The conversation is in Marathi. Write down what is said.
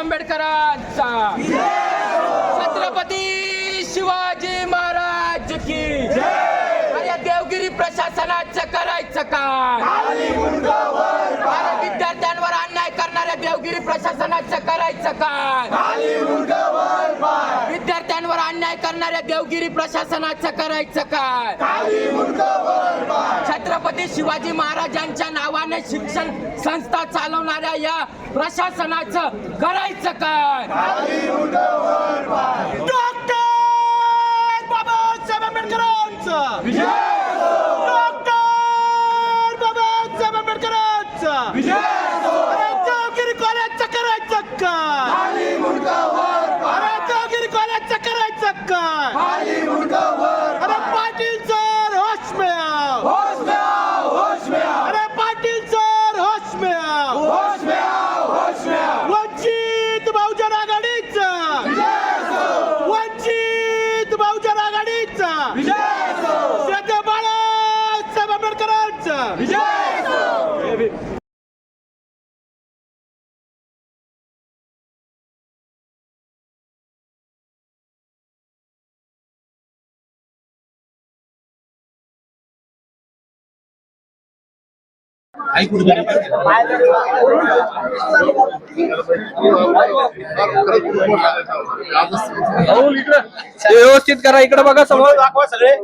आंबेडकरांचा, छत्रपती शिवाजी महाराज की जय। अरे देवगिरी प्रशासनाचं करायचं काय? अरे विद्यार्थ्यांवर अन्याय करणाऱ्या देवगिरी प्रशासनाचं करायचं काय? विद्यार्थ्यांवर अन्याय करणाऱ्या देवगिरी प्रशासनाचं करायचं काय? छत्रपती शिवाजी महाराजांच्या नावाने शिक्षण संस्था चालवणाऱ्या या प्रशासनाचं करायचं काय? डॉक्टर बाबासाहेब आंबेडकरांचा डॉक्टर बाबासाहेब आंबेडकरांचा अरे देवगिरी कॉलेजचं करायचं काय? अरे देवगिरी कॉलेजचं करायचं काय? अरे पाटील सर होश में आओ, अरे पाटील सर होश में आओ, वंचित बहुजन आघाडीचा, वंचित बहुजन आघाडीचा, श्रद्धेय बाळासाहेब आंबेडकरांचा व्यवस्थित करा, इकडे बघा, समोर दाखवा सगळे.